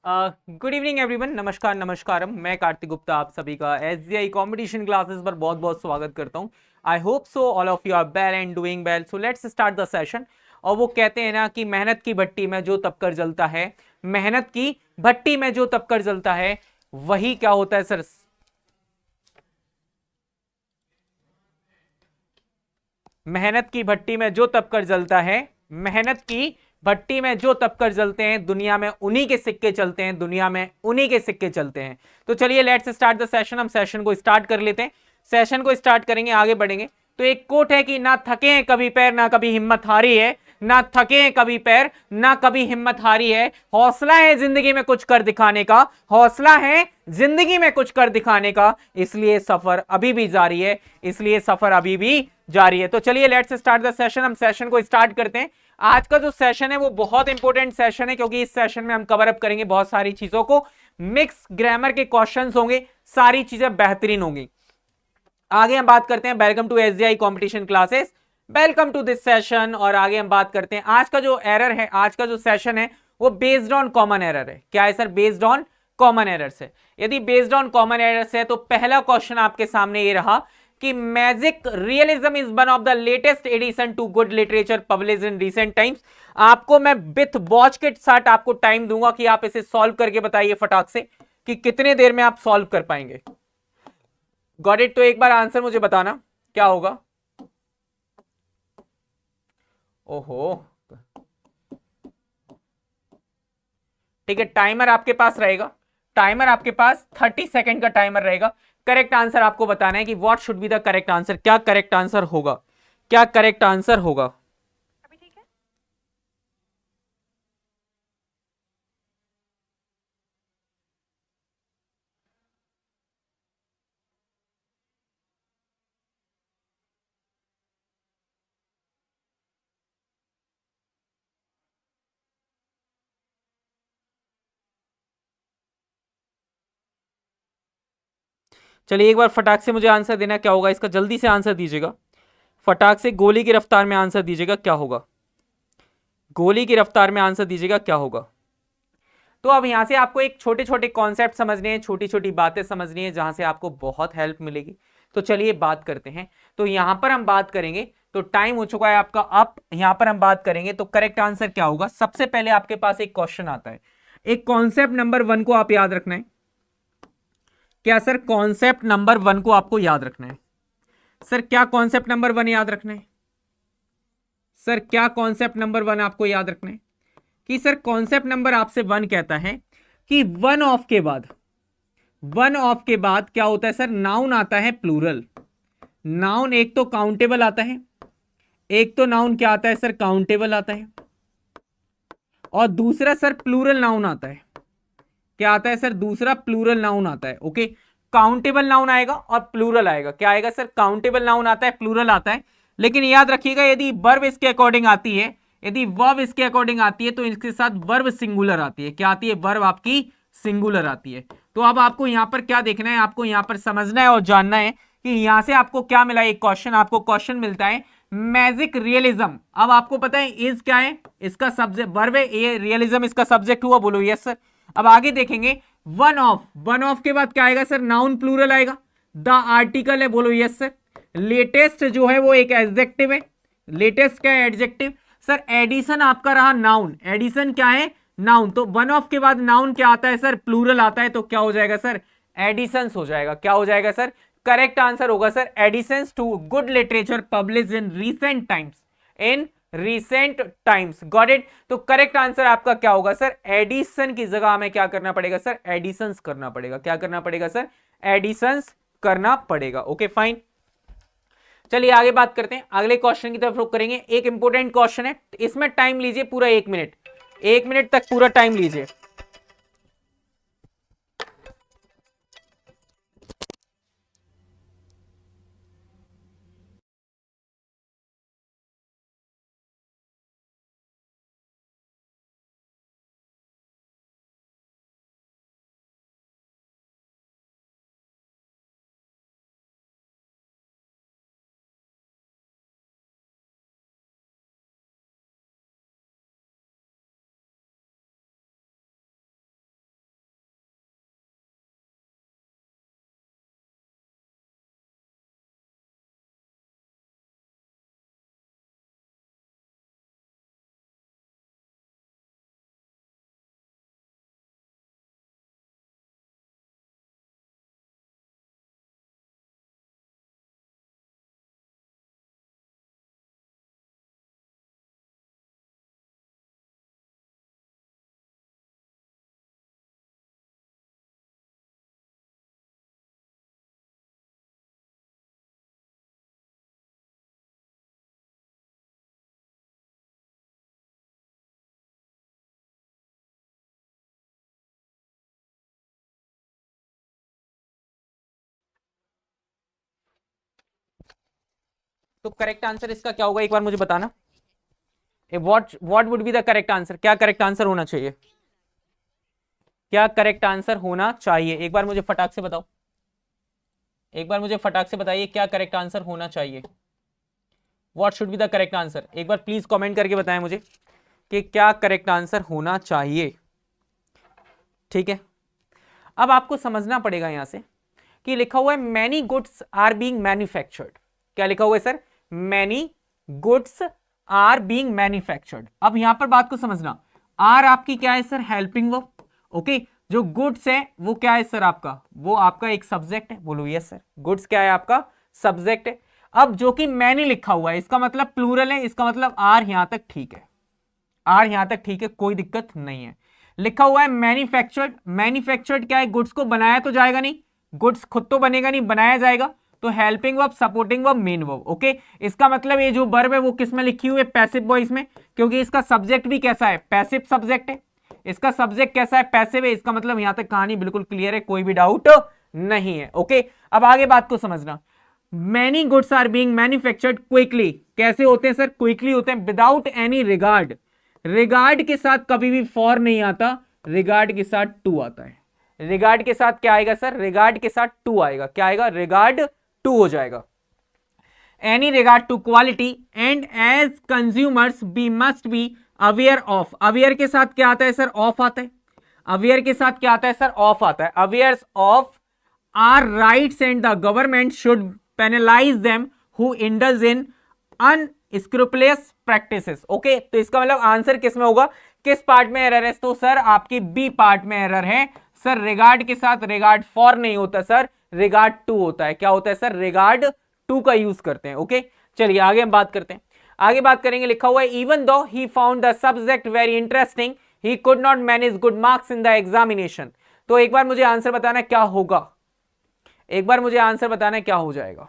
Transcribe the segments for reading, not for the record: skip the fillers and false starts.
Good evening everyone, नमस्कार नमस्कारम। मैं कार्तिक गुप्ता आप सभी का एसजीआई कंपटीशन क्लासेस पर बहुत बहुत स्वागत करता हूं। I hope so all of you are well and doing well. So let's start the session. और वो कहते हैं ना कि मेहनत की भट्टी में जो तपकर जलता है, मेहनत की भट्टी में जो तपकर जलता है वही क्या होता है सर? मेहनत की भट्टी में जो तपकर जलता है, मेहनत की भट्टी में जो तपकर जलते हैं, दुनिया में उन्हीं के सिक्के चलते हैं, दुनिया में उन्हीं के सिक्के चलते हैं। तो चलिए लेट्स स्टार्ट द सेशन। हम सेशन को स्टार्ट कर लेते हैं। सेशन को स्टार्ट करेंगे, आगे बढ़ेंगे। तो एक कोट है कि ना थके हैं कभी पैर, ना कभी हिम्मत हारी है। ना थके हैं कभी पैर, ना कभी हिम्मत हारी है। हौसला है जिंदगी में कुछ कर दिखाने का, हौसला है जिंदगी में कुछ कर दिखाने का। इसलिए सफर अभी भी जारी है, इसलिए सफर अभी भी जारी है। तो चलिए लेट्स स्टार्ट द सेशन। हम सेशन को स्टार्ट करते हैं। आज का जो सेशन है वो बहुत इंपॉर्टेंट सेशन है, क्योंकि इस सेशन में हम कवर अप करेंगे बहुत सारी चीजों को। मिक्स ग्रामर के क्वेश्चंस होंगे, सारी चीजें बेहतरीन होंगी। आगे हम बात करते हैं, welcome to SGI competition classes, welcome to this session. और आगे हम बात करते हैं, आज का जो एरर है, आज का जो सेशन है वो बेस्ड ऑन कॉमन एरर है। क्या है sir? Based on common error से। यदि बेस्ड ऑन कॉमन एरर से है तो पहला क्वेश्चन आपके सामने ये रहा कि magic realism is one of the latest addition to good literature publish in recent times. आपको मैं विथ वॉच के साथ आपको टाइम दूंगा कि आप इसे सॉल्व करके बताइए फटाक से कि कितने देर में आप सॉल्व कर पाएंगे। Got it? तो एक बार आंसर मुझे बताना क्या होगा। ओहो, ठीक है, टाइमर आपके पास रहेगा। टाइमर आपके पास 30 सेकेंड का टाइमर रहेगा। करेक्ट आंसर आपको बताना है कि what should be the correct answer. क्या करेक्ट आंसर होगा? क्या करेक्ट आंसर होगा? चलिए एक बार फटाक से मुझे आंसर देना, क्या होगा इसका? जल्दी से आंसर दीजिएगा, फटाक से गोली की रफ्तार में आंसर दीजिएगा, क्या होगा? गोली की रफ्तार में आंसर दीजिएगा, क्या होगा? तो अब यहां से आपको एक छोटे छोटे कॉन्सेप्ट समझने हैं, छोटी छोटी बातें समझनी है, जहां से आपको बहुत हेल्प मिलेगी। तो चलिए बात करते हैं। तो यहां पर हम बात करेंगे, तो टाइम हो चुका है आपका अप। यहां पर हम बात करेंगे तो करेक्ट आंसर क्या होगा? सबसे पहले आपके पास एक क्वेश्चन आता है, एक कॉन्सेप्ट नंबर 1 को आप याद रखना है। क्या सर? कॉन्सेप्ट नंबर 1 को आपको याद रखना है। सर क्या कॉन्सेप्ट नंबर 1 याद रखना है? सर क्या कॉन्सेप्ट नंबर 1 आपको याद रखना है? कि सर कॉन्सेप्ट नंबर आपसे 1 कहता है कि वन ऑफ के बाद क्या होता है सर? नाउन आता है प्लूरल। नाउन एक तो काउंटेबल आता है, एक तो नाउन क्या आता है सर? काउंटेबल आता है। और दूसरा सर प्लूरल नाउन आता है। क्या आता है सर? दूसरा प्लूरल नाउन आता है। ओके, काउंटेबल नाउन आएगा और प्लूरल आएगा। क्या आएगा सर? काउंटेबल नाउन आता है, प्लूरल आता है। लेकिन याद रखिएगा, यदि वर्ब इसके अकॉर्डिंग आती है, यदि वर्ब इसके अकॉर्डिंग आती है तो इसके साथ वर्ब सिंगुलर आती है। क्या आती है? वर्ब आपकी सिंगुलर आती है। तो अब आपको यहां पर क्या देखना है? आपको यहां पर समझना है और जानना है कि यहां से आपको क्या मिला। एक क्वेश्चन, आपको क्वेश्चन मिलता है मैजिक रियलिज्म। अब आपको पता है इज क्या है? इसका सब्जेक्ट वर्ब है, ये रियलिज्म इसका सब्जेक्ट हुआ। बोलो यस सर। अब आगे देखेंगे, वन ऑफ के बाद क्या आएगा सर? नाउन प्लूरल आएगा। द आर्टिकल है, बोलो यस सर। लेटेस्ट जो है वो एक एडजेक्टिव है। लेटेस्ट क्या है? एडजेक्टिव। सर एडिशन आपका रहा नाउन। एडिशन क्या है? नाउन। तो वन ऑफ के बाद नाउन क्या आता है सर? प्लूरल आता है। तो क्या हो जाएगा सर? एडिशंस हो जाएगा। क्या हो जाएगा सर? करेक्ट आंसर होगा sir additions to good literature publish in recent times. In recent times. Got it? तो करेक्ट आंसर आपका क्या होगा सर? एडिशन की जगह हमें क्या करना पड़ेगा सर? एडिशंस करना पड़ेगा। क्या करना पड़ेगा सर? एडिशंस करना पड़ेगा। Okay fine. चलिए आगे बात करते हैं, अगले क्वेश्चन की तरफ रुक करेंगे। एक इंपॉर्टेंट क्वेश्चन है, इसमें टाइम लीजिए पूरा 1 मिनट। 1 मिनट तक पूरा टाइम लीजिए। तो करेक्ट आंसर इसका क्या होगा, एक बार मुझे बताना। What would be the correct answer, क्या करेक्ट आंसर होना चाहिए, क्या करेक्ट आंसर होना चाहिए, एक बार मुझे फटाक से बताओ, एक बार मुझे फटाक से बताइए क्या करेक्ट आंसर होना चाहिए। What should be the correct answer, एक बार प्लीज कमेंट करके बताएं मुझे कि क्या करेक्ट आंसर होना चाहिए। ठीक है, अब आपको समझना पड़ेगा यहां से कि लिखा हुआ है many goods are being manufactured, क्या लिखा हुआ है sir, many goods are being manufactured. अब यहां पर बात को समझना, आर आपकी क्या है सर, हेल्पिंग वर्ब, ओके। जो गुड्स है वो क्या है सर आपका, वो आपका एक सब्जेक्ट है, बोलो यस सर, गुड्स क्या है आपका, सब्जेक्ट है। अब जो कि मैनी लिखा हुआ है इसका मतलब प्लूरल है, इसका मतलब आर यहां तक ठीक है, आर यहां तक ठीक है, कोई दिक्कत नहीं है। लिखा हुआ है मैन्युफैक्चर्ड, मैन्युफैक्चर्ड क्या है, गुड्स को बनाया तो जाएगा नहीं, गुड्स खुद तो बनेगा नहीं, बनाया जाएगा, तो helping verb, supporting verb, main verb, okay. इसका मतलब ये जो वर्ब है वो किस में लिखी हुई है, पैसिव वॉइस में, क्योंकि इसका सब्जेक्ट भी कैसा है, पैसिव सब्जेक्ट है, इसका सब्जेक्ट कैसा है, पैसिव है। इसका मतलब यहां तक कहानी बिल्कुल क्लियर है, कोई भी डाउट नहीं है, ओके। अब आगे बात को समझना, many goods are being manufactured quickly, कैसे होते हैं सर, क्विकली होते हैं, विदाउट एनी रिगार्ड, रिगार्ड के साथ कभी भी फॉर नहीं आता, रिगार्ड के साथ टू आता है, रिगार्ड के साथ क्या आएगा सर, रिगार्ड के साथ टू आएगा, क्या आएगा, रिगार्ड टू हो जाएगा। Any regard to quality and as consumers be must be aware of, aware के साथ क्या आता है सर, ऑफ आता है, अवेयर के साथ क्या आता है सर, ऑफ आता है, aware of are rights and the government should penalise them who indulge in unscrupulous practices, okay. तो इसका मतलब आंसर किस में होगा, किस पार्ट में एरर है, तो सर आपकी बी पार्ट में एरर है सर, रिगार्ड के साथ रिगार्ड फॉर नहीं होता सर, रिगार्ड टू होता है, क्या होता है सर, रिगार्ड टू का यूज करते हैं, ओके। चलिए आगे हम बात करते हैं, आगे बात करेंगे। लिखा हुआ है even though he found the subject very interesting he could not manage good marks in the examination. तो एक बार मुझे आंसर बताना क्या होगा, एक बार मुझे आंसर बताना क्या हो जाएगा,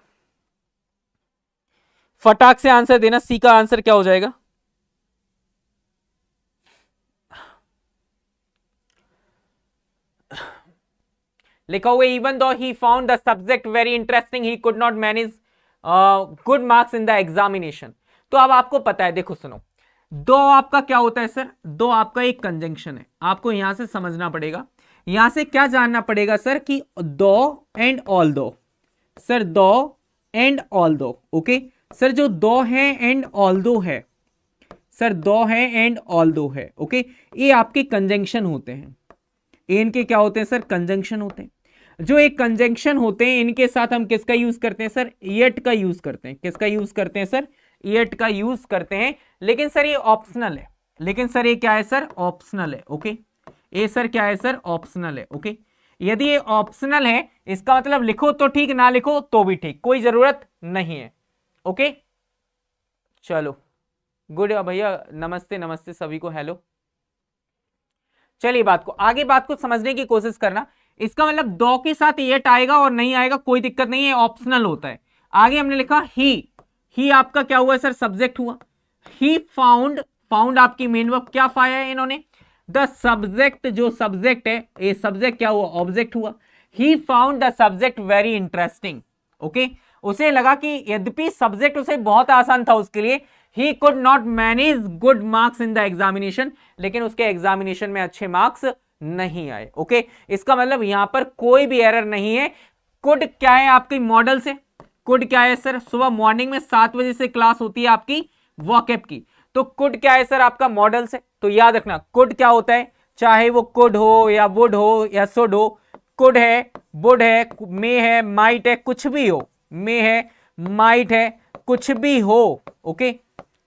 फटाक से आंसर देना, सी का आंसर क्या हो जाएगा, लिखा हुआ even though he found the subject very interesting he could not manage good marks in the examination. तो अब आपको पता है, देखो सुनो, दो आपका क्या होता है सर, दो आपका एक कंजंक्शन है, आपको यहां से समझना पड़ेगा, यहां से क्या जानना पड़ेगा सर कि दो एंड ऑल दो, सर दो एंड ऑल दो, ओके। सर जो दो है एंड ऑल दो है, सर दो है एंड ऑल दो है, ओके, ये आपके कंजंक्शन होते हैं, इनके क्या होते हैं सर, कंजंक्शन होते हैं। जो एक कंजंक्शन होते हैं इनके साथ हम किसका यूज करते हैं सर, येट का यूज करते हैं, किसका यूज करते हैं सर, येट का यूज करते हैं। लेकिन सर ये ऑप्शनल है, लेकिन सर ये क्या है सर, ऑप्शनल है, ओके, ये सर क्या है सर, ऑप्शनल है, ओके। यदि ये ऑप्शनल है इसका मतलब लिखो तो ठीक, ना लिखो तो भी ठीक, कोई जरूरत नहीं है, ओके। चलो गुड भैया, नमस्ते नमस्ते सभी को, हेलो। चलिए बात को आगे, बात को समझने की कोशिश करना, इसका मतलब दो के साथ येट आएगा और नहीं आएगा कोई दिक्कत नहीं है, ऑप्शनल होता है। आगे हमने लिखा ही आपका क्या हुआ सर, सब्जेक्ट हुआ। ही फाउंड, फाउंड आपकी मेन वर्ब, क्या पाया है इन्होंने, द सब्जेक्ट, जो सब्जेक्ट है ये सब्जेक्ट क्या हुआ, ऑब्जेक्ट हुआ। He found the subject very interesting, okay. उसे लगा कि यद्यपि सब्जेक्ट उसे बहुत आसान था उसके लिए, he could not manage good marks in the examination, लेकिन उसके एग्जामिनेशन में अच्छे मार्क्स नहीं आए, ओके। इसका मतलब यहां पर कोई भी एरर नहीं है। कुड क्या है आपकी मॉडल से, कुड क्या है सर, सुबह मॉर्निंग में 7 बजे से क्लास होती है आपकी वॉकअप की, तो कुड क्या है सर आपका मॉडल से। तो याद रखना कुड क्या होता है, चाहे वो कुड हो या वुड हो या शुड हो, कुड है, वुड है, मे है, माइट है, कुछ भी हो, मे है, माइट है, कुछ भी हो, ओके,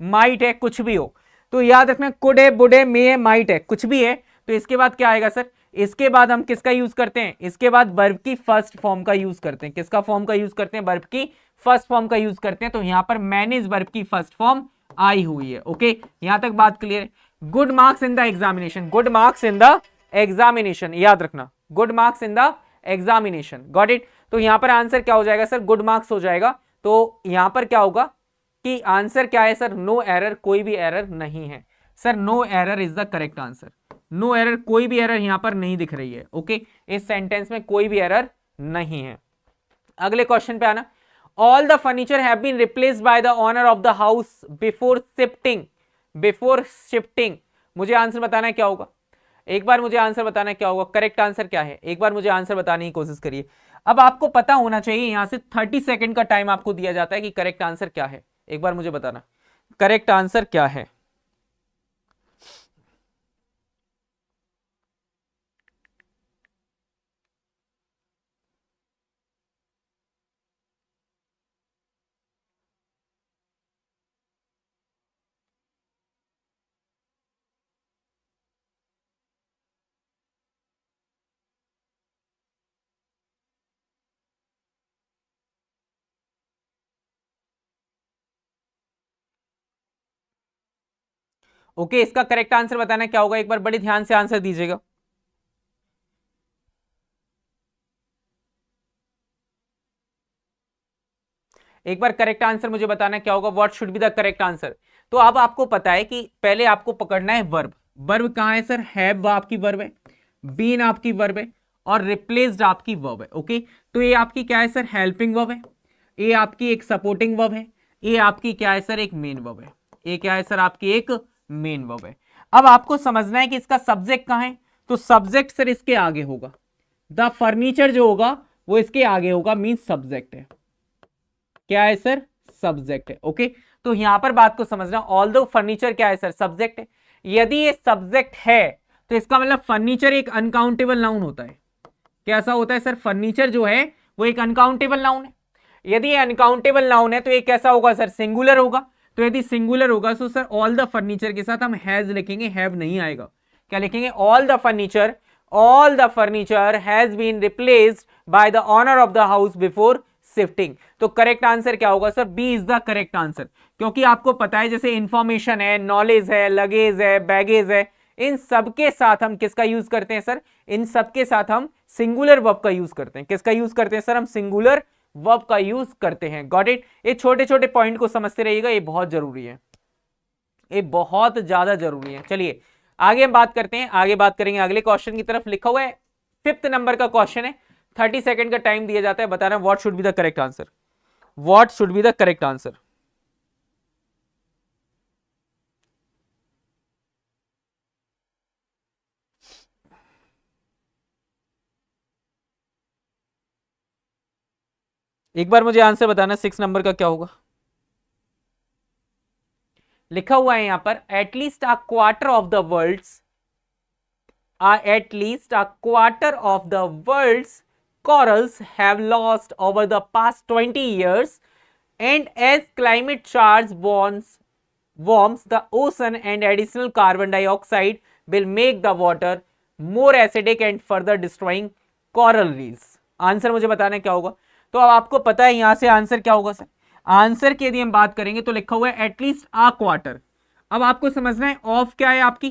माइट है, कुछ भी हो। तो याद रखना कुड है, वुड है, मे है, माइट है, कुछ भी है। तो इसके बाद क्या आएगा सर, इसके बाद हम किसका यूज करते हैं, इसके बाद वर्ब की फर्स्ट फॉर्म का यूज करते हैं, किसका फॉर्म का यूज करते हैं, वर्ब की फर्स्ट फॉर्म का यूज करते हैं। तो यहां पर मैनेज वर्ब की फर्स्ट फॉर्म आई हुई है, ओके। यहां तक बात क्लियर है। Good marks in the examination, good marks in the examination, याद रखना good marks in the examination, got it. तो यहां पर आंसर क्या हो जाएगा सर, गुड मार्क्स हो जाएगा। तो यहां पर क्या होगा कि आंसर क्या है सर, नो एरर, कोई भी एरर नहीं है sir, no error is the correct answer, no error, कोई भी एरर यहां पर नहीं दिख रही है, ओके। इस सेंटेंस में कोई भी एरर नहीं है। अगले क्वेश्चन पे आना, all the furniture have been replaced by the owner of the house before shifting. Before shifting, मुझे आंसर बताना है क्या होगा, एक बार मुझे आंसर बताना है क्या होगा, करेक्ट आंसर क्या है, एक बार मुझे आंसर बताने की कोशिश करिए। अब आपको पता होना चाहिए, यहां से 30 सेकंड का टाइम आपको दिया जाता है कि करेक्ट आंसर क्या है, एक बार मुझे बताना करेक्ट आंसर क्या है। ओके, इसका करेक्ट आंसर बताना क्या होगा, एक बार बड़े ध्यान से आंसर दीजिएगा। एक बार करेक्ट आंसर मुझे बताना क्या होगा, what should be the correct answer. तो अब आपको पता है कि पहले आपको पकड़ना है वर्ब। वर्ब कहां है सर, हैव आपकी वर्ब है, बीन आपकी वर्ब है, और रिप्लेस्ड आपकी वर्ब है। ओके, तो ये आपकी क्या है सर, हेल्पिंग वर्ब है, ये आपकी एक सपोर्टिंग वर्ब है, ये आपकी क्या है सर, एक मेन वर्ब है। ये क्या है सर, आपकी एक मेन वर्ब है। अब आपको समझना है कि इसका सब्जेक्ट कहां है, तो सब्जेक्ट सर इसके आगे होगा, द फर्नीचर जो होगा वो इसके आगे होगा, मीन सब्जेक्ट है। क्या है सर, सब्जेक्ट है। ओके, तो यहां पर बात को समझना, ऑल दो फर्नीचर क्या है सर, सब्जेक्ट है। यदि ये सब्जेक्ट है तो इसका मतलब फर्नीचर एक अनकाउंटेबल नाउन होता है। कैसा होता है सर, फर्नीचर जो है वो एक अनकाउंटेबल नाउन है। यदि ये अनकाउंटेबल नाउन है तो ये कैसा होगा सर, सिंगुलर होगा। तो यदि सिंगुलर होगा तो सर ऑल द फर्नीचर के साथ हम हैज लिखेंगे, हैव नहीं आएगा। क्या लिखेंगे, all the furniture, all the furniture has been replaced by the owner of the house before shifting. तो करेक्ट आंसर क्या होगा sir, B is the correct answer. क्योंकि आपको पता है जैसे इंफॉर्मेशन है, नॉलेज है, लगेज है, बैगेज है, इन सबके साथ हम किसका यूज करते हैं सर, इन सबके साथ हम सिंगुलर वर्ब का यूज करते हैं। किसका यूज करते हैं सर, हम सिंगुलर वर्ब का यूज करते हैं। Got it. ये छोटे छोटे पॉइंट को समझते रहिएगा, ये बहुत जरूरी है, ये बहुत ज्यादा जरूरी है। चलिए आगे हम बात करते हैं, आगे बात करेंगे अगले क्वेश्चन की तरफ। लिखा हुआ है 5th नंबर का क्वेश्चन है, 30 सेकंड का टाइम दिया जाता है, बताना what should be the correct answer, what should be the correct answer. एक बार मुझे आंसर बताना 6 नंबर का क्या होगा। लिखा हुआ है यहां पर, at least a quarter of the world's, at least a quarter of the world's corals have lost over the past 20 years, and as climate change warms the ocean and additional carbon dioxide will make the water more acidic and further destroying coral reefs. Answer मुझे बताना है क्या होगा। तो अब आपको पता है यहां से आंसर क्या होगा सर, आंसर की यदि हम बात करेंगे तो लिखा हुआ है एटलीस्ट आ क्वार्टर। अब आपको समझना है ऑफ क्या है आपकी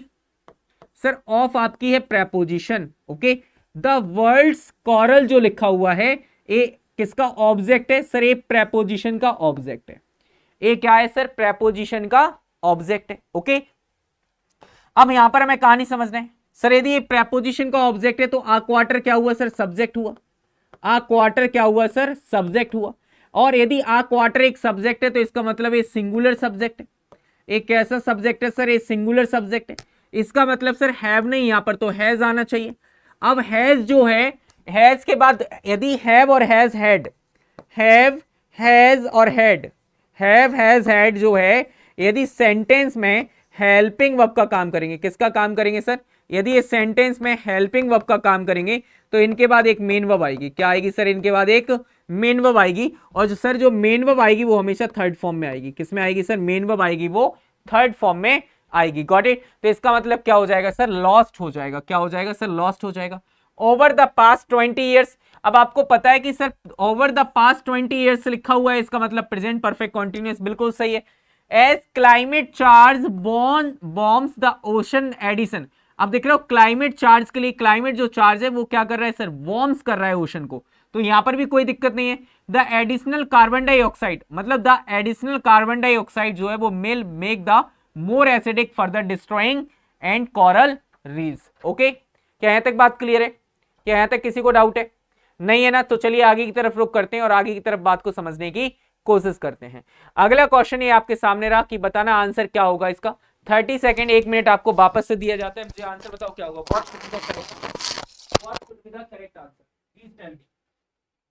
सर, ऑफ आपकी है preposition. Okay, the world's coral जो लिखा हुआ है ये किसका ऑब्जेक्ट है सर, ये प्रेपोजिशन का ऑब्जेक्ट है। ये क्या है सर, प्रेपोजिशन का ऑब्जेक्ट है। ओके, अब यहां पर हमें कहानी समझना है सर, यदि ये प्रेपोजिशन का ऑब्जेक्ट है तो आ क्वार्टर क्या हुआ सर, सब्जेक्ट हुआ। आ क्वार्टर क्या हुआ सर, सब्जेक्ट हुआ। और यदि आ क्वार्टर एक सब्जेक्ट है तो इसका मतलब ये सिंगुलर सब्जेक्ट है। एक कैसा सब्जेक्ट है सर, ये सिंगुलर सब्जेक्ट है। इसका मतलब सर हैव नहीं, यहां पर तो हैज आना चाहिए। अब हैज जो है, हैज के बाद यदि हैव और हैज हैड, हैव हैज और हैड, हैव हैज हैड जो है, यदि सेंटेंस में हेल्पिंग वर्ब का काम करेंगे, किसका काम करेंगे सर, यदि ये सेंटेंस में हेल्पिंग वर्ब का काम करेंगे तो इनके बाद एक मेन वर्ब आएगी। क्या आएगी सर, इनके बाद एक मेन वर्ब आएगी। और जो सर जो मेन वर्ब आएगी वो हमेशा थर्ड फॉर्म में आएगी। किस में आएगी सर, मेन वर्ब आएगी वो थर्ड फॉर्म में आएगी। Got it. तो इसका मतलब क्या हो जाएगा सर, लॉस्ट हो जाएगा। क्या हो जाएगा सर, लॉस्ट हो जाएगा। ओवर द पास्ट 20 ईयर्स, अब आपको पता है कि sir over the past 20 years लिखा हुआ है, इसका मतलब प्रेजेंट परफेक्ट कॉन्टिन्यूअस, बिल्कुल सही है। As climate charge bombs the ocean addition, अब देख रहे हो क्लाइमेट चार्ज के लिए, क्लाइमेट जो चार्ज है वो क्या कर रहा है सर, वॉर्म्स कर रहा है ओशन को। तो यहां पर भी कोई दिक्कत नहीं है। द एडिशनल कार्बन डाइऑक्साइड, मतलब द एडिशनल कार्बन डाइऑक्साइड जो है वो mail make the more acidic further destroying and coral reefs. Okay, क्या यहां तक बात क्लियर है, क्या यहां तक किसी को डाउट है। नहीं है ना, तो चलिए आगे की तरफ रुक करते हैं और आगे की तरफ बात को समझने की कोशिश करते हैं। अगला क्वेश्चन ये आपके सामने रहा कि बताना आंसर क्या होगा इसका। 30 सेकेंड, 1 मिनट आपको वापस से दिया जाता है, मुझे आंसर बताओ क्या होगा। What should be the correct answer, please tell me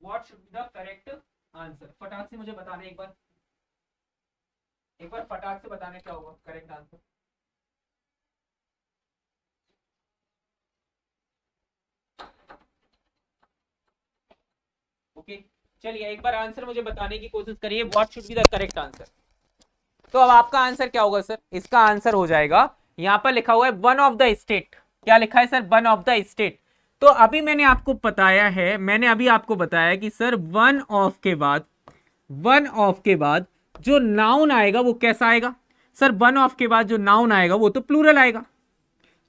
what should be the correct answer. फटाक से मुझे बताना एक बार फटाक से बताने क्या होगा करेक्ट आंसर। ओके, चलिए एक बार आंसर मुझे बताने की कोशिश करिए, what should be the correct answer. तो अब आपका आंसर क्या होगा सर? इसका आंसर हो जाएगा, यहां पर लिखा हुआ है वन ऑफ द स्टेट। क्या लिखा है sir? One of the state. तो अभी मैंने आपको बताया है, मैंने अभी आपको बताया कि सर वन ऑफ के बाद जो नाउन आएगा वो कैसा आएगा सर? वन ऑफ के बाद जो नाउन आएगा वो तो प्लूरल आएगा।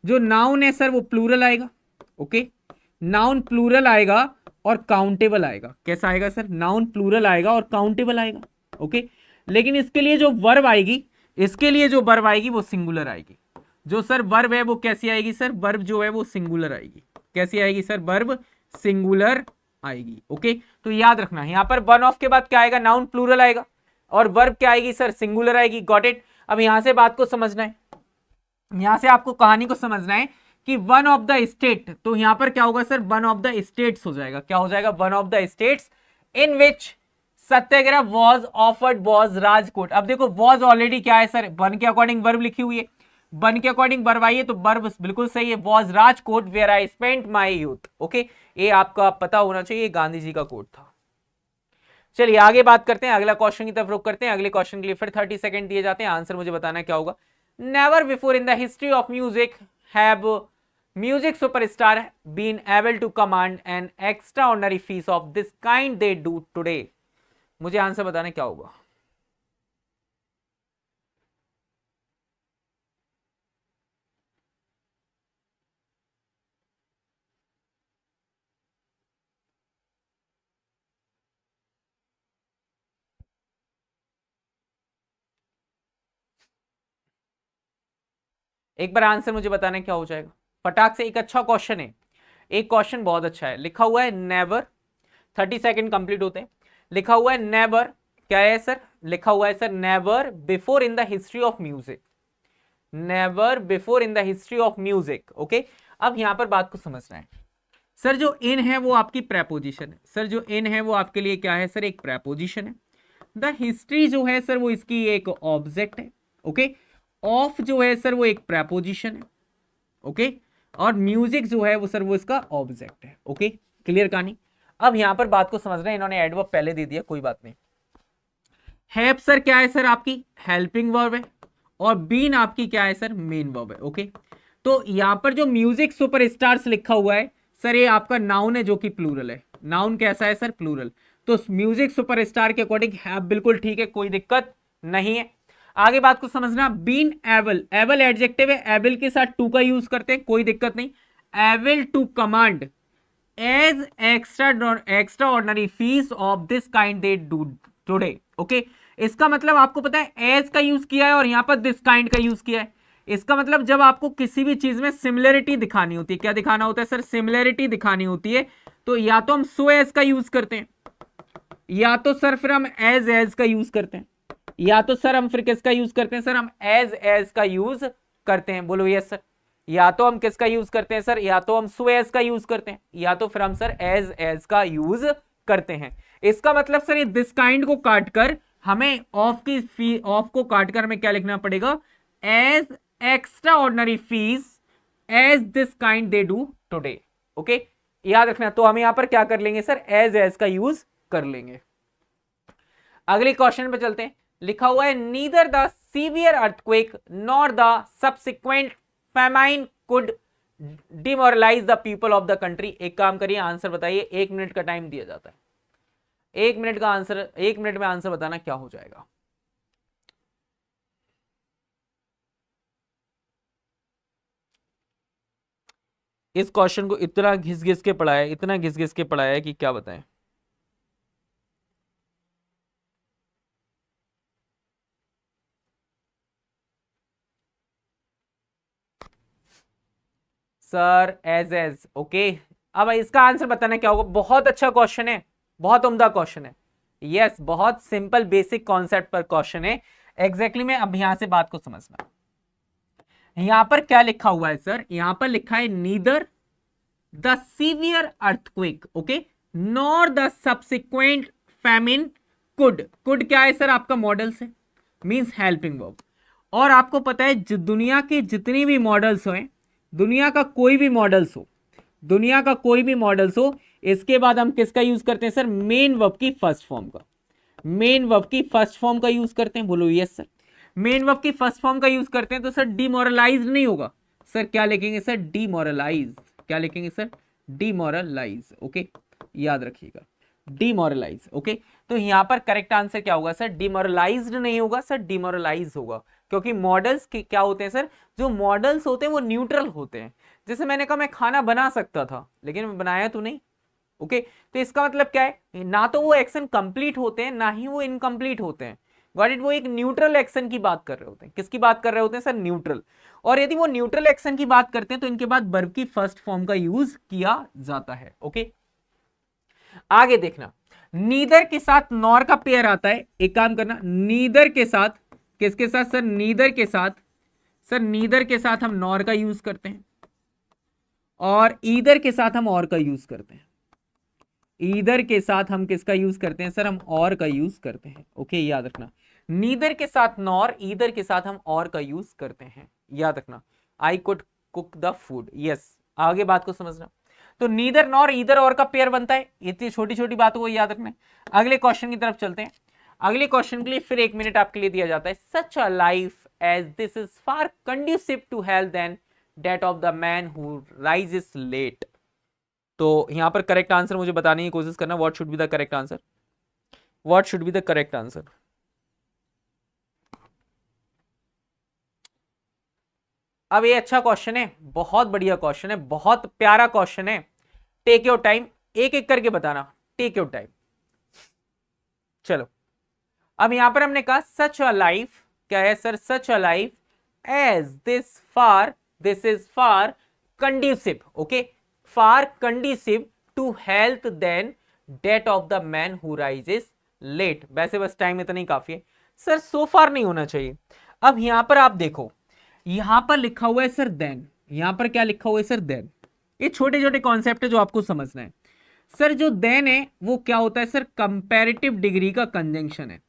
जो नाउन है सर वो प्लूरल आएगा। ओके, नाउन प्लूरल आएगा और काउंटेबल आएगा। कैसा आएगा सर? नाउन प्लूरल आएगा और काउंटेबल आएगा। ओके, लेकिन इसके लिए जो वर्ब आएगी, वो सिंगुलर आएगी। जो सर वर्ब है वो कैसी आएगी सर? वर्ब जो है वो सिंगुलर आएगी। कैसी आएगी सर? वर्ब सिंगुलर आएगी। ओके, तो याद रखना यहां पर वन ऑफ के बाद क्या आएगा? नाउन प्लूरल आएगा और वर्ब क्या आएगी सर? सिंगुलर आएगी। Got it? अब यहां से बात को समझना है, यहां से आपको कहानी को समझना है कि वन ऑफ द स्टेट, तो यहां पर क्या होगा sir? One of the states हो जाएगा। क्या हो जाएगा? One of the states in which Satyagraha was offered was Rajkot. अब देखो वॉज ऑलरेडी क्या है सर? वन के अकॉर्डिंग वर्ब लिखी हुई है, वन के अकॉर्डिंग वर्ब आई है, तो वर्ब बिल्कुल सही है। Was Rajkot where I spent my youth. Okay, ये आपका पता होना चाहिए, गांधी जी का कोट था। चलिए आगे बात करते हैं, अगला क्वेश्चन की तरफ रुक करते हैं। अगले क्वेश्चन के लिए फिर 30 सेकंड दिए जाते हैं, आंसर मुझे बताना क्या होगा। Never before in the history of music have music superstar been able to command an extraordinary feat of this kind they do today। मुझे आंसर बताना क्या होगा। एक बार आंसर मुझे बताना क्या हो जाएगा फटाक से। एक अच्छा क्वेश्चन है, एक क्वेश्चन बहुत अच्छा है। लिखा हुआ है नेवर, 30 सेकंड कंप्लीट होते हैं। लिखा हुआ है नेवर, क्या है सर? लिखा हुआ है sir never before in the history of music. Never before in the history of music. Okay, अब यहां पर बात को समझना है सर। जो इन है वो आपकी प्रेपोजिशन है सर। जो इन है वो आपके लिए क्या है सर? एक प्रेपोजिशन है। द हिस्ट्री जो है सर वो इसकी एक ऑब्जेक्ट है। ओके, ऑफ जो है सर वो एक प्रेपोजिशन है। ओके, और म्यूजिक जो है वो सर वो इसका ऑब्जेक्ट है। ओके, क्लियर कहानी? अब यहां पर बात को समझना है, इन्होंने एडवर्ब पहले दे दिया, कोई बात नहीं। हैव सर क्या है सर? आपकी हेल्पिंग वर्ब है और बीन आपकी क्या है सर? मेन वर्ब है। ओके, तो यहां पर जो म्यूजिक सुपरस्टार्स लिखा हुआ है सर ये आपका नाउन है जो कि प्लूरल है। नाउन कैसा है सर? प्लूरल। तो म्यूजिक सुपरस्टार के अकॉर्डिंग हैव बिल्कुल ठीक है, कोई दिक्कत नहीं है। आगे बात को समझना, बीन एबल, एबल एडजेक्टिव है, एबल के साथ टू का यूज करते हैं, कोई दिक्कत नहीं। Able to command as extraordinary fees of this kind they do today. Okay, इसका मतलब आपको पता है एज का यूज किया है और यहां पर दिस काइंड का यूज किया है। इसका मतलब जब आपको किसी भी चीज में सिमिलरिटी दिखानी होती है, क्या दिखाना होता है सर? सिमिलरिटी दिखानी होती है, तो या तो हम सो एज का यूज करते हैं, या तो सर फिर हम एज का यूज करते हैं, या तो सर हम फिर किसका यूज करते हैं सर? हम एज का यूज करते हैं। बोलो यस सर। या तो हम किसका यूज करते हैं सर? या तो हम सो एज का यूज करते हैं, या तो फिर हम सर एज का यूज करते हैं। इसका मतलब सर ये दिस काइंड को काटकर हमें ऑफ को काटकर हमें क्या लिखना पड़ेगा? As extraordinary fees as this kind they do today. Okay, याद रखना। तो हम यहां पर क्या कर लेंगे सर? एज का यूज कर लेंगे। अगले क्वेश्चन पे चलते हैं। लिखा हुआ है neither the severe earthquake nor the subsequent famine could demoralise the people of the country. एक काम करिए, आंसर बताइए। 1 मिनट का टाइम दिया जाता है, 1 मिनट का आंसर, 1 मिनट में आंसर बताना क्या हो जाएगा। इस क्वेश्चन को इतना घिस घिस के पढ़ाया, इतना घिस घिस के पढ़ाया कि क्या बताएं। सर एज ओके, अब इसका आंसर बताना क्या होगा। बहुत अच्छा क्वेश्चन है, बहुत उम्दा क्वेश्चन है। यस, बहुत सिंपल बेसिक कॉन्सेप्ट पर क्वेश्चन है एग्जैक्टली में। अब यहां से बात को समझना, यहां पर क्या लिखा हुआ है सर, यहां पर लिखा है neither the severe earthquake okay nor the subsequent famine could क्या है सर, आपका मॉडल से मींस हेल्पिंग वर्ब। और आपको पता है दुनिया के जितने भी मॉडल्स हैं, दुनिया का कोई भी मॉडल्स हो, दुनिया का कोई भी मॉडल्स हो, इसके बाद हम किसका यूज करते हैं सर, मेन वर्ब की फर्स्ट फॉर्म का, मेन वर्ब की फर्स्ट फॉर्म का यूज करते हैं। बोलो यस सर, मेन वर्ब की फर्स्ट फॉर्म का यूज करते हैं तो सर डिमोरलाइज नहीं होगा सर, क्या लिखेंगे सर, डिमोरलाइज। क्या लिखेंगे सर, डिमोरलाइज ओके, याद रखिएगा डिमोरलाइज ओके। तो यहां पर करेक्ट आंसर क्या होगा सर, डिमोरलाइज्ड नहीं होगा सर, डिमोरलाइज होगा। क्योंकि मॉडल्स क्या होते हैं सर, जो मॉडल्स होते हैं वो न्यूट्रल होते हैं। जैसे मैंने कहा मैं खाना बना सकता था लेकिन मैं बनाया तो नहीं ओके। तो इसका मतलब क्या है, ना तो वो एक्शन कंप्लीट होते हैं ना ही वो इनकम्प्लीट होते हैं। गॉट इट, वो एक न्यूट्रल एक्शन की बात कर रहे होते हैं। किसकी बात कर रहे होते हैं सर, न्यूट्रल। और यदि वो न्यूट्रल एक्शन की बात करते हैं तो इनके बाद वर्ब की फर्स्ट फॉर्म का यूज किया जाता है ओके। आगे देखना, नीदर के साथ नॉर का पेयर आता है। एक काम करना, नीदर के साथ, किसके साथ सर, नीदर के साथ, सर नीदर के साथ हम नॉर का यूज करते हैं और ईदर के साथ हम और का यूज करते हैं। ईदर के साथ हम किसका यूज करते हैं सर, हम और का यूज करते हैं ओके, याद रखना। नीदर के साथ नॉर, ईदर के साथ हम और का यूज करते हैं, याद रखना। I could cook the food, yes. आगे बात को समझना, तो नीदर नॉर ईदर और का पेयर बनता है। इतनी छोटी छोटी बातों को याद रखना है। अगले क्वेश्चन की तरफ चलते हैं। अगले क्वेश्चन के लिए फिर 1 मिनट आपके लिए दिया जाता है। Such a life as this is far conducive to health than that of the man who rises late. तो यहां पर करेक्ट आंसर मुझे बताने की कोशिश करना, what should be the correct answer, what should be the correct answer. अब ये अच्छा क्वेश्चन है, बहुत बढ़िया क्वेश्चन है, बहुत प्यारा क्वेश्चन है। टेक योर टाइम, एक एक करके बताना, टेक योर टाइम। चलो, अब यहां पर हमने कहा सच अ लाइफ, क्या है sir, such a life as this is far conducive okay, far conducive to health than that of the man who rises late. वैसे बस टाइम इतना ही काफी है सर, सो फार नहीं होना चाहिए। अब यहां पर आप देखो, यहां पर लिखा हुआ है सर देन, यहां पर क्या लिखा हुआ है सर, देन। ये छोटे छोटे कॉन्सेप्ट है जो आपको समझना है सर। जो देन है वो क्या होता है सर, कंपैरेटिव डिग्री का कंजंक्शन है,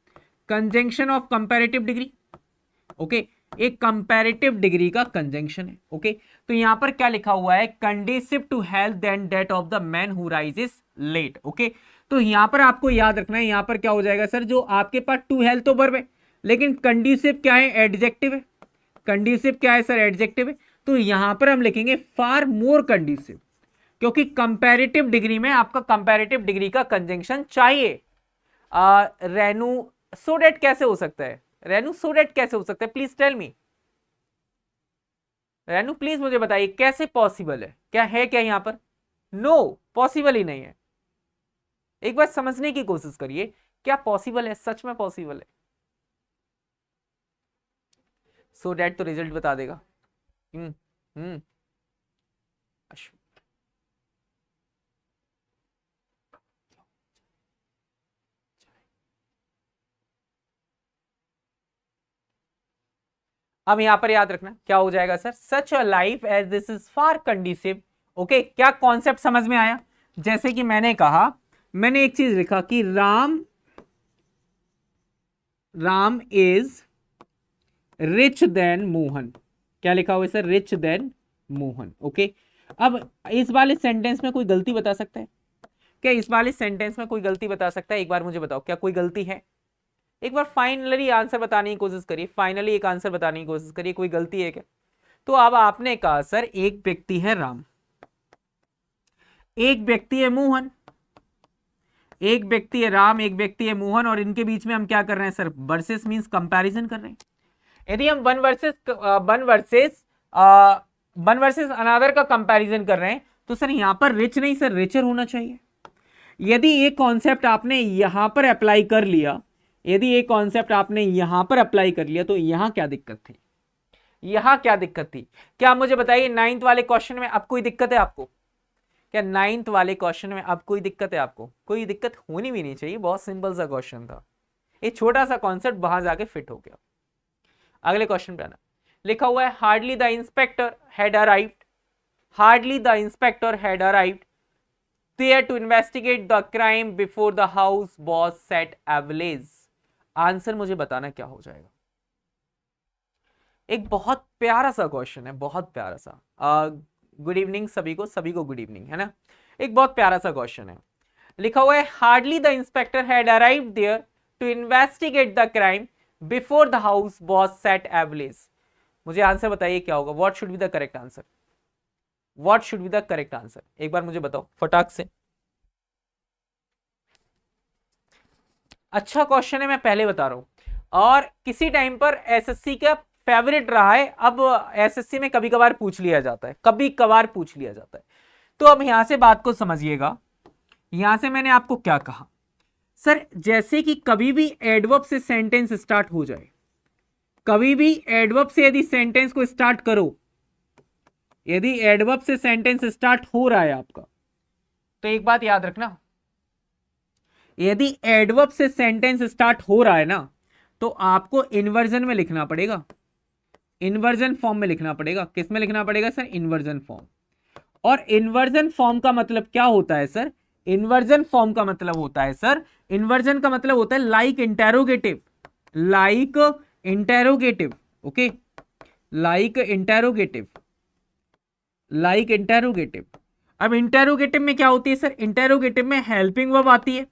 conjunction of comparative degree okay, एक कंपैरेटिव डिग्री का कंजंक्शन है ओके। तो यहां पर क्या लिखा हुआ है, conducive to health than that of the man who rises late okay. तो यहां पर आपको याद रखना है, यहां पर क्या हो जाएगा सर, जो आपके पास टू हेल्थ तो वर्ब है लेकिन कंडीसिव क्या है, एडजेक्टिव है। कंडीसिव क्या है सर, एडजेक्टिव है। तो यहां पर हम लिखेंगे फार मोर कंडीसिव, क्योंकि कंपैरेटिव डिग्री में आपका कंपैरेटिव डिग्री का कंजंक्शन चाहिए। रेनू सो डेट कैसे हो सकता है, रेनू सो डेट कैसे हो सकता है, please tell me. Renu please मुझे बताइए कैसे पॉसिबल है, क्या है क्या यहां पर, नो पॉसिबल ही नहीं है। एक बार समझने की कोशिश करिए, क्या पॉसिबल है, सच में पॉसिबल है। सो डेट तो रिजल्ट बता देगा। हम्म अब यहां पर याद रखना क्या हो जाएगा sir, such a life as this is far conducive okay. क्या कॉन्सेप्ट समझ में आया, जैसे कि मैंने कहा, मैंने एक चीज लिखा कि Ram is rich than Mohan. क्या लिखा हुआ है sir, rich than Mohan okay. अब इस वाले सेंटेंस में कोई गलती बता सकता है क्या, इस वाले सेंटेंस में कोई गलती बता सकता है, एक बार मुझे बताओ क्या कोई गलती है। एक बार फाइनली आंसर बताने की कोशिश करिए, फाइनली एक आंसर बताने की कोशिश करिए, कोई गलती है क्या। तो अब आपने कहा सर एक व्यक्ति है राम, एक व्यक्ति है मोहन, एक व्यक्ति है राम, एक व्यक्ति है मोहन, और इनके बीच में हम क्या कर रहे हैं सर, वर्सेस मींस कंपैरिजन कर रहे हैं। यदि हम वन वर्सेस अनदर का कंपैरिजन कर रहे हैं तो सर यहां पर रिच नहीं सर, रिचर होना चाहिए। यदि ये कॉन्सेप्ट आपने यहां पर अप्लाई कर लिया, यदि ये कॉन्सेप्ट आपने यहां पर अप्लाई कर लिया तो यहां क्या दिक्कत थी, यहां क्या दिक्कत थी, क्या आप मुझे बताइए। 9th वाले क्वेश्चन में अब कोई दिक्कत है आपको, क्या 9th वाले क्वेश्चन में अब कोई दिक्कत है? आपको कोई दिक्कत होनी भी नहीं चाहिए, बहुत सिंपल सा क्वेश्चन था, एक छोटा सा कॉन्सेप्ट वहां जाके फिट हो गया। अगले क्वेश्चन पे आना, लिखा हुआ है hardly the inspector had arrived, hardly the inspector had arrived there to investigate the crime before the house was set ablaze. Answer मुझे बताना क्या हो जाएगा। एक बहुत प्यारा सा क्वेश्चन है, बहुत प्यारा सा। गुड इवनिंग सभी को गुड इवनिंग, है ना। एक बहुत प्यारा सा क्वेश्चन है, लिखा हुआ है hardly the inspector had arrived there to investigate the crime before the house was set ablaze. मुझे आंसर बताइए क्या होगा, what should be the correct answer, what should be the correct answer, एक बार मुझे बताओ फटाक से। अच्छा क्वेश्चन है, मैं पहले बता रहा हूं, और किसी टाइम पर एसएससी का फेवरेट रहा है। अब एसएससी में कभी कभार पूछ लिया जाता है, कभी कभार पूछ लिया जाता है। तो अब यहां से बात को समझिएगा, यहां से मैंने आपको क्या कहा सर, जैसे कि कभी भी एडवर्ब से सेंटेंस स्टार्ट हो जाए, कभी भी एडवर्ब से यदि सेंटेंस को स्टार्ट करो, यदि एडवर्ब से सेंटेंस स्टार्ट हो रहा है आपका, तो एक बात याद रखना, यदि एडवर्ब से सेंटेंस स्टार्ट हो रहा है ना, तो आपको इन्वर्जन में लिखना पड़ेगा, इन्वर्जन फॉर्म में लिखना पड़ेगा। किस में लिखना पड़ेगा सर? Inversion form. और इन्वर्जन फॉर्म का मतलब क्या होता है सर? इन्वर्जन फॉर्म का मतलब होता है सर, इन्वर्जन का मतलब होता है like interrogative, like interrogative, okay, like interrogative, like interrogative. अब इंटेरोगेटिव में क्या होती है सर? इंटेरोगेटिव में हेल्पिंग वर्ब आती है,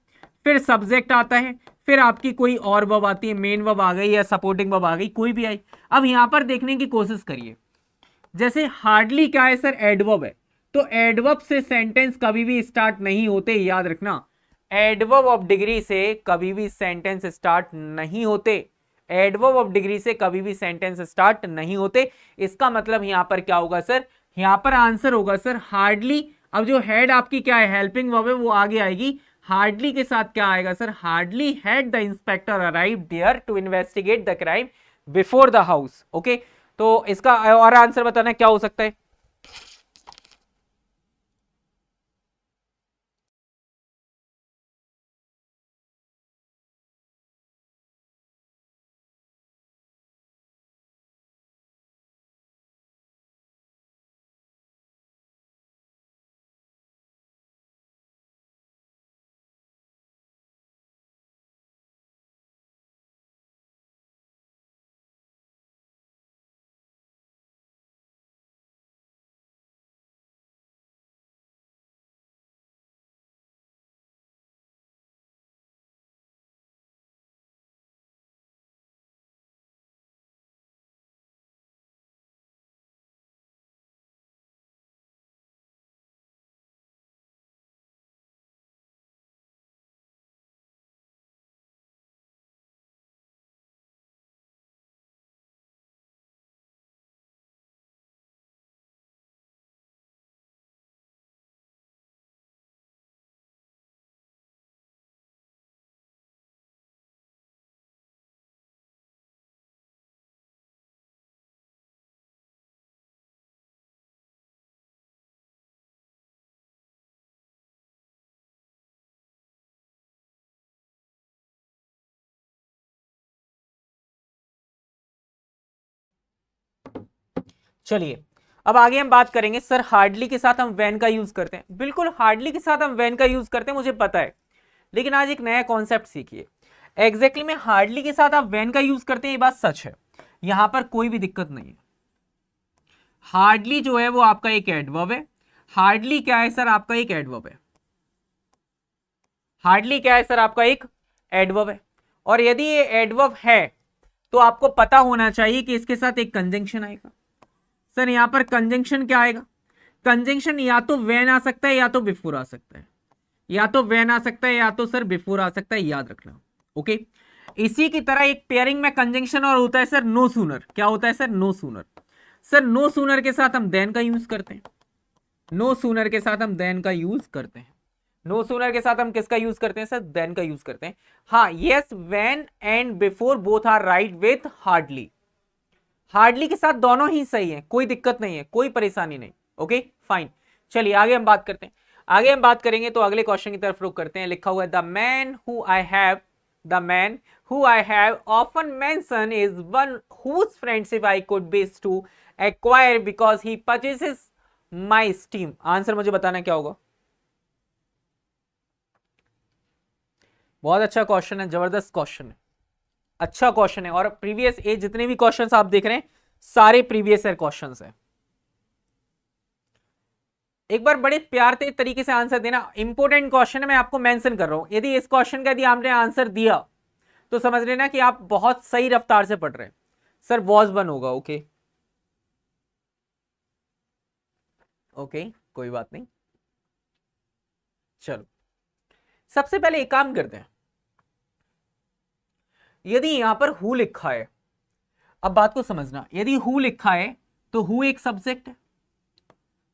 फिर सब्जेक्ट आता है, फिर आपकी कोई और वर्ब आती है, मेन वर्ब आ गई या सपोर्टिंग वर्ब आ गई, कोई भी आई। अब यहां पर देखने की कोशिश करिए, जैसे हार्डली क्या है सर? एडवर्ब है, तो एडवर्ब से सेंटेंस कभी भी स्टार्ट नहीं होते, याद रखना। एडवर्ब ऑफ डिग्री से कभी भी सेंटेंस स्टार्ट नहीं होते, एडवर्ब ऑफ डिग्री से कभी भी सेंटेंस स्टार्ट नहीं होते। इसका मतलब यहां पर क्या होगा सर? यहां पर आंसर होगा सर हार्डली। अब जो हेड आपकी क्या है? हेल्पिंग वर्ब है, वो आगे आएगी। हार्डली के साथ क्या आएगा sir? Hardly had the inspector arrived there to investigate the crime before the house. Okay, तो इसका और आंसर बताना क्या हो सकता है? चलिए अब आगे हम बात करेंगे सर, हार्डली के साथ हम वैन का यूज करते हैं। बिल्कुल हार्डली के साथ हम वैन का यूज करते हैं, मुझे पता है, लेकिन आज एक नया कॉन्सेप्ट सीखिए। एग्जैक्टली में हार्डली के साथ आप वैन का यूज करते हैं, ये बात सच है, यहां पर कोई भी दिक्कत नहीं है। हार्डली जो है वो आपका एक एडवर्ब है। हार्डली क्या है सर? आपका एक एडवर्ब है। हार्डली क्या है सर? आपका एक एडवर्ब है। और यदि ये एडवर्ब है तो आपको पता होना चाहिए कि इसके साथ एक कंजंक्शन आएगा। सर यहां पर कंजंक्शन क्या आएगा? कंजंक्शन या तो व्हेन आ सकता है या तो बिफोर आ सकता है, या तो व्हेन आ सकता है या तो सर बिफोर आ सकता है, याद रखना। ओके, इसी की तरह एक पेयरिंग में कंजंक्शन और होता है सर नो सूनर। क्या होता है sir? No sooner. Sir no sooner के साथ हम देन का यूज करते हैं, नो सूनर के साथ हम देन का यूज करते हैं। नो सूनर के साथ हम किसका यूज करते हैं सर? देन का यूज करते हैं। हाँ, yes, when and before both are right with hardly. Hardly के साथ दोनों ही सही है, कोई दिक्कत नहीं है, कोई परेशानी नहीं। ओके फाइन, चलिए आगे हम बात करते हैं। आगे हम बात करेंगे, तो अगले क्वेश्चन की तरफ रुख करते हैं। लिखा हुआ है the man who I have often mention is one whose friendship I could wish to acquire because he purchases my steam. Answer मुझे बताना क्या होगा। बहुत अच्छा क्वेश्चन है, जबरदस्त क्वेश्चन है, अच्छा क्वेश्चन है। और प्रीवियस ए जितने भी क्वेश्चंस आप देख रहे हैं सारे प्रीवियस ईयर क्वेश्चंस हैं। एक बार बड़े प्यार से तरीके से आंसर देना। इंपॉर्टेंट क्वेश्चन है, मैं आपको मेंशन कर रहा हूं। यदि इस क्वेश्चन का यदि आपने आंसर दिया तो समझ लेना कि आप बहुत सही रफ्तार से पढ़ रहे हैं। सर वॉज बन होगा, ओके ओके, कोई बात नहीं। चलो सबसे पहले एक काम करते हैं। यदि यहां पर हु लिखा है, अब बात को समझना, यदि हु लिखा है तो हु एक सब्जेक्ट है।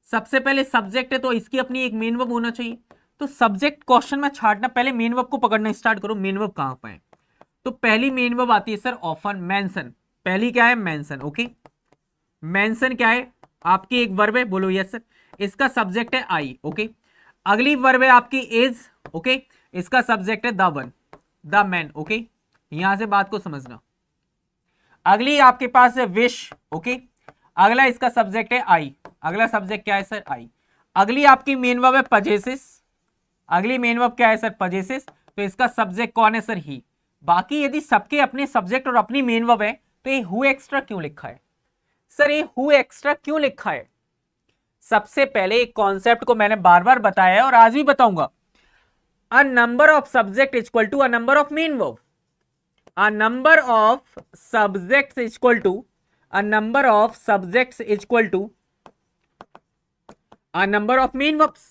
सबसे पहले सब्जेक्ट है तो इसकी अपनी एक मेन वर्ब होना चाहिए। तो सब्जेक्ट क्वेश्चन में छाटना, पहले मेन वर्ब को पकड़ना स्टार्ट करो। मेन वर्ब कहां पर है? तो पहली मेन वर्ब आती है सर ऑफन, मेंशन। पहली क्या है? मेंशन। ओके, मेंशन क्या है? आपकी एक वर्ब है, बोलो यस सर। इसका सब्जेक्ट है आई। ओके, अगली वर्ब है आपकी इज। ओके, इसका सब्जेक्ट है the one, the man. Okay, यहां से बात को समझना। अगली आपके पास है विश। ओके, अगला इसका सब्जेक्ट है आई। अगला सब्जेक्ट क्या है सर? आई। अगली आपकी मेन वर्ब है पजेसेस। अगली मेन वर्ब क्या है सर? पजेसेस। तो इसका सब्जेक्ट कौन है सर? ही। बाकी यदि सबके अपने सब्जेक्ट और अपनी मेन वर्ब है तो ये हु एक्स्ट्रा क्यों लिखा है सर? ये हु एक्स्ट्रा क्यों लिखा है? सबसे पहले एक कॉन्सेप्ट को मैंने बार बार बताया है और आज भी बताऊंगा। A number of subject is equal to a number of main verb. A number of subjects is equal to a number of subjects is equal to a number of main verbs।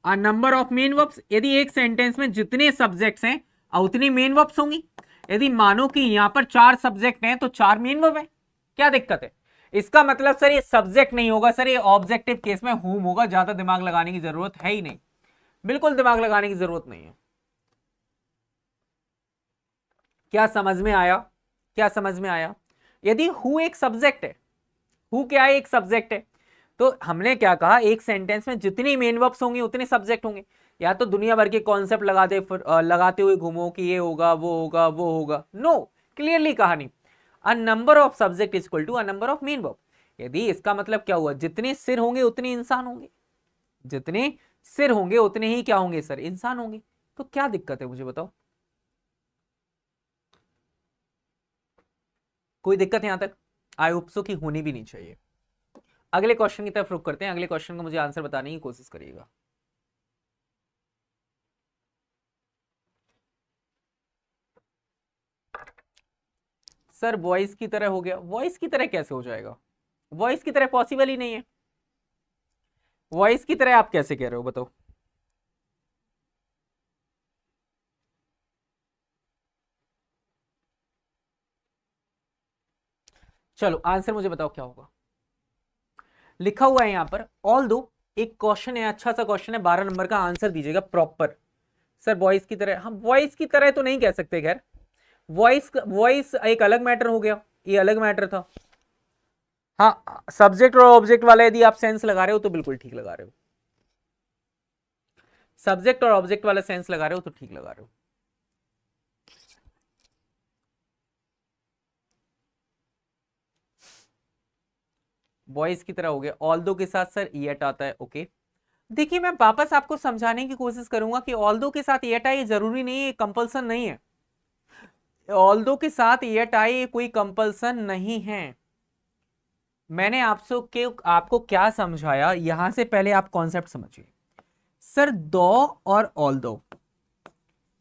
a number of main verbs, यदि एक sentence में जितने subjects हैं उतनी main verbs होंगी। यदि मानो कि यहां पर 4 सब्जेक्ट हैं तो 4 मेन वर्ब है। क्या दिक्कत है? इसका मतलब सर ये सब्जेक्ट नहीं होगा सर, ये ऑब्जेक्टिव केस में हुम होगा। ज्यादा दिमाग लगाने की जरूरत है ही नहीं, बिल्कुल दिमाग लगाने की जरूरत नहीं है। क्या समझ में आया? क्या समझ में आया? यदि हु एक सब्जेक्ट है, हु क्या है? एक सब्जेक्ट है। तो हमने क्या कहा? एक सेंटेंस में जितनी मेन वर्ब्स होंगे उतने सब्जेक्ट होंगे। या तो दुनिया भर के कॉन्सेप्ट लगाते हुए घूमो कि ये होगा, वो होगा, वो होगा। नो, क्लियरली कहा नहीं। A number of subject is equal to a number of main verb. यदि इसका मतलब क्या हुआ? जितने सिर होंगे उतने इंसान होंगे। जितने सिर होंगे उतने ही क्या होंगे सर? इंसान होंगे। तो क्या दिक्कत है मुझे बताओ? कोई दिक्कत यहां तक? आई होप सो कि होनी भी नहीं चाहिए। अगले क्वेश्चन की तरफ रुख करते हैं। अगले क्वेश्चन को मुझे आंसर बताने की कोशिश करिएगा। सर वॉइस की तरह हो गया। वॉइस की तरह कैसे हो जाएगा? वॉइस की तरह पॉसिबल ही नहीं है। वॉइस की तरह आप कैसे कह रहे हो बताओ? चलो आंसर मुझे बताओ क्या होगा। लिखा हुआ है यहां पर ऑल दो, एक क्वेश्चन है, अच्छा सा क्वेश्चन है, 12 नंबर का। आंसर दीजिएगा प्रॉपर। सर वॉइस की तरह, हम वॉइस की तरह तो नहीं कह सकते। खैर वॉइस वॉइस एक अलग मैटर हो गया, ये अलग मैटर था। हाँ, सब्जेक्ट और ऑब्जेक्ट वाला यदि आप सेंस लगा रहे हो तो बिल्कुल ठीक लगा रहे हो। सब्जेक्ट और ऑब्जेक्ट वाला सेंस लगा रहे हो तो ठीक लगा रहे हो। वॉइस की तरह हो गया। ऑल दो के साथ सर येट आता है। ओके, देखिए मैं वापस आपको समझाने की कोशिश करूंगा कि ऑल दो के साथ येट आए जरूरी नहीं है, कंपल्सन नहीं है। ऑल दो के साथ येट आए कोई कंपल्सन नहीं है। मैंने आपको क्या समझाया, यहां से पहले आप कॉन्सेप्ट समझिए। सर दो और ऑल दो,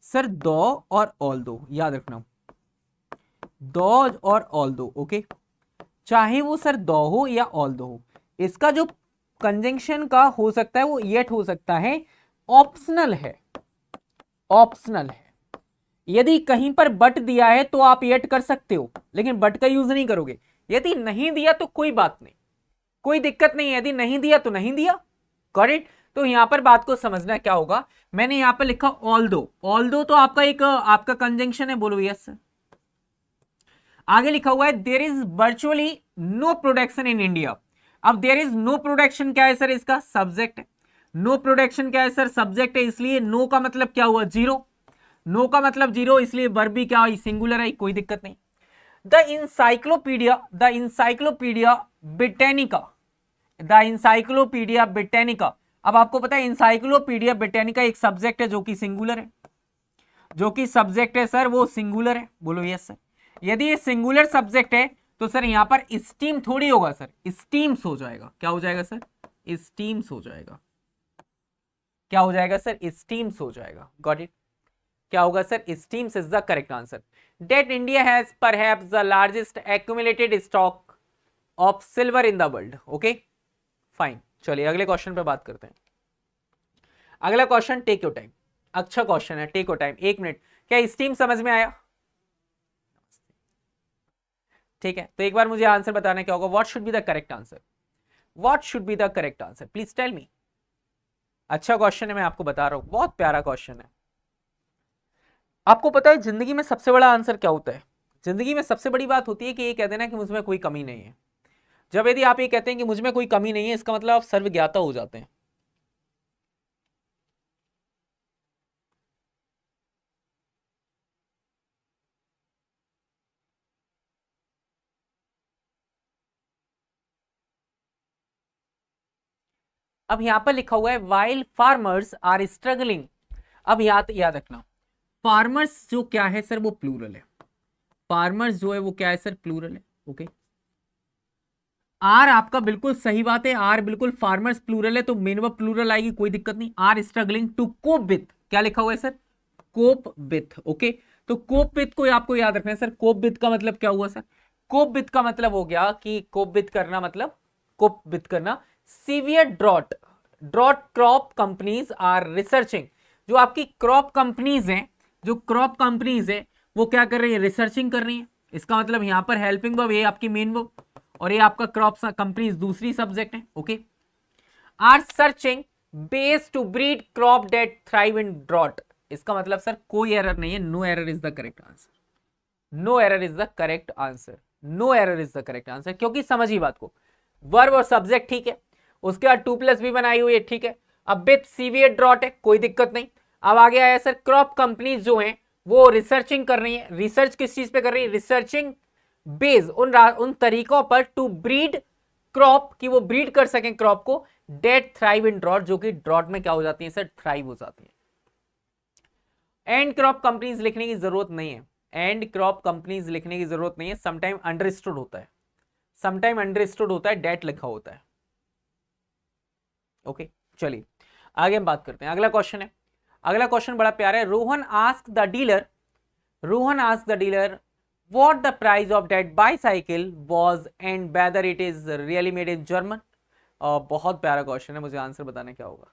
सर दो और ऑल दो याद रखना। दो और ऑल दो। ओके, चाहे वो सर दो हो या ऑल दो हो, इसका जो कंजंक्शन का हो सकता है वो येट हो सकता है। ऑप्शनल है, ऑप्शनल है। यदि कहीं पर बट दिया है तो आप येट कर सकते हो, लेकिन बट का यूज नहीं करोगे। यदि नहीं दिया तो कोई बात नहीं, कोई दिक्कत नहीं है। यदि नहीं दिया तो नहीं दिया, करेक्ट। तो यहां पर बात को समझना क्या होगा। मैंने यहां पर लिखा ऑल दो। ऑल दो तो आपका एक आपका कंजंक्शन है, बोलो यस। आगे लिखा हुआ है there is virtually no production in India. अब देयर इज नो प्रोडक्शन क्या है सर? इसका सब्जेक्ट है। नो प्रोडक्शन क्या है सर, सब्जेक्ट है, इसलिए नो का मतलब क्या हुआ, जीरो। नो का मतलब जीरो, इसलिए वर्ब भी क्या हुई, सिंगुलर है, कोई दिक्कत नहीं। The encyclopedia Britannica, the encyclopedia Britannica. अब आपको पता है इंसाइक्लोपीडिया ब्रिटेनिका एक सब्जेक्ट है जो कि सिंगुलर है, जो कि सब्जेक्ट है सर वो सिंगुलर है, बोलो यस सर। यदि ये सिंगुलर सब्जेक्ट है तो सर यहां पर स्टीम थोड़ी होगा सर, स्टीम्स हो जाएगा। क्या हो जाएगा सर, स्टीम्स हो जाएगा। क्या हो जाएगा सर, स्टीम्स हो जाएगा। Got it. क्या होगा sir, steams is the correct answer. That India has perhaps the largest accumulated stock of silver in the world. Okay fine, चलिए अगले क्वेश्चन पे बात करते हैं। अगला क्वेश्चन, टेक योर टाइम, अच्छा क्वेश्चन है, टेक योर टाइम, 1 मिनट। क्या स्टीम समझ में आया? ठीक है, तो एक बार मुझे आंसर बताना क्या होगा, what should be the correct answer, what should be the correct answer, please tell me. अच्छा क्वेश्चन है, मैं आपको बता रहा हूं, बहुत प्यारा क्वेश्चन है। आपको पता है जिंदगी में सबसे बड़ा आंसर क्या होता है? जिंदगी में सबसे बड़ी बात होती है कि ये कह देना कि मुझमें कोई कमी नहीं है। जब यदि आप ये कहते हैं कि मुझमें कोई कमी नहीं है, इसका मतलब आप सर्वज्ञाता हो जाते हैं। अब यहां पर लिखा हुआ है वाइल फार्मर्स आर स्ट्रगलिंग। अब याद रखना, फार्मर्स जो क्या है सर वो प्लूरल है, फार्मर्स जो है वो क्या है सर, प्लूरल है। ओके, आर आपका बिल्कुल सही बात है, आर बिल्कुल फार्मर्स प्लूरल है तो मेन वर्ब प्लूरल आएगी, कोई दिक्कत नहीं। Are struggling to cope with, क्या लिखा हुआ है सर, कोप विथ। ओके, तो कोप विथ को आपको याद रखना है सर, कोप विथ का मतलब क्या हुआ सर, कोप विथ का मतलब हो गया कि कोप विथ करना, मतलब कोप विथ करना severe drought. Drought crop companies are researching, जो आपकी क्रॉप कंपनीज हैं, जो क्रॉप कंपनीज है वो क्या कर रही है, रिसर्चिंग कर रही है। इसका मतलब यहां पर हेल्पिंग वर्ब ये आपकी मेन वर्ब, और ये आपका क्रॉप कंपनीज दूसरी सब्जेक्ट है। Okay, are searching base to breed crop that thrive in drought. इसका मतलब सर कोई एरर नहीं है, no error is the correct answer, no error is the correct answer, no error is the correct answer. क्योंकि समझिए बात को, verb और सब्जेक्ट ठीक है, उसके बाद 2+भी बनाई हुई है, ठीक है। अब विथ सीवियर ड्रॉट है, कोई दिक्कत नहीं। अब आगे आया सर क्रॉप कंपनीज जो हैं वो रिसर्चिंग कर रही है। रिसर्च किस चीज पे कर रही है, रिसर्चिंग बेस उन तरीकों पर टू ब्रीड क्रॉप, कि वो ब्रीड कर सकें क्रॉप को, डेट थ्राइव इन ड्रॉट, जो कि ड्रॉट में क्या हो जाती है सर, थ्राइव हो जाती है। एंड क्रॉप कंपनीज लिखने की जरूरत नहीं है, एंड क्रॉप कंपनीज लिखने की जरूरत नहीं है, समटाइम अंडरस्टूड होता है, समटाइम अंडरस्टूड होता है, डेट लिखा होता है। ओके, चलिए आगे हम बात करते हैं। अगला क्वेश्चन है, अगला क्वेश्चन बड़ा प्यारा है। Rohan ask the dealer, Rohan ask the dealer what the price of that bicycle was and whether it is really made in German। बहुत प्यारा क्वेश्चन है, मुझे आंसर बताना क्या होगा।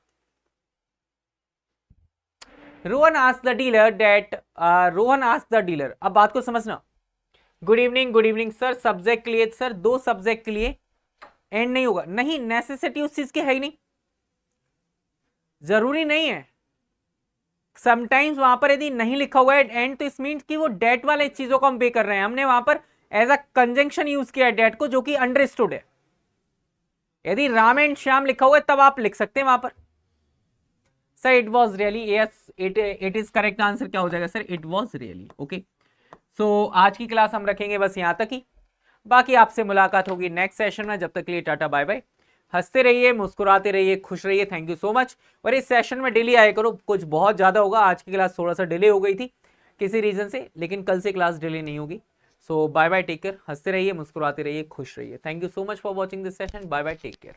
Rohan ask the dealer that, Rohan ask the dealer, अब बात को समझना। गुड इवनिंग सर, सब्जेक्ट के लिए सर, 2 सब्जेक्ट के लिए एंड नहीं होगा, नहीं नेसेसिटी उस चीज की है ही नहीं, जरूरी नहीं है। समटाइम्स वहां पर यदि नहीं लिखा हुआ है एंड तो इस मीन्स कि वो डेट वाले चीजों को हम पे कर रहे हैं, हमने वहां पर एज अ कंजंक्शन यूज किया है डेट को, जो कि अंडरस्टूड है। यदि राम एंड श्याम लिखा हुआ है तब आप लिख सकते हैं वहां पर sir it was really, yes it is correct answer. क्या हो जाएगा sir, it was really. Okay, so आज की क्लास हम रखेंगे बस यहां तक ही, बाकी आपसे मुलाकात होगी नेक्स्ट सेशन में। जब तक के लिए टाटा बाय बाय, हंसते रहिए, मुस्कुराते रहिए, खुश रहिए। Thank you so much. और इस सेशन में डेली आया करो, कुछ बहुत ज़्यादा होगा। आज की क्लास थोड़ा सा डिले हो गई थी किसी रीज़न से, लेकिन कल से क्लास डिले नहीं होगी। So bye bye, take care, हंसते रहिए, मुस्कुराते रहिए, खुश रहिए। Thank you so much for watching this session, bye bye, take care.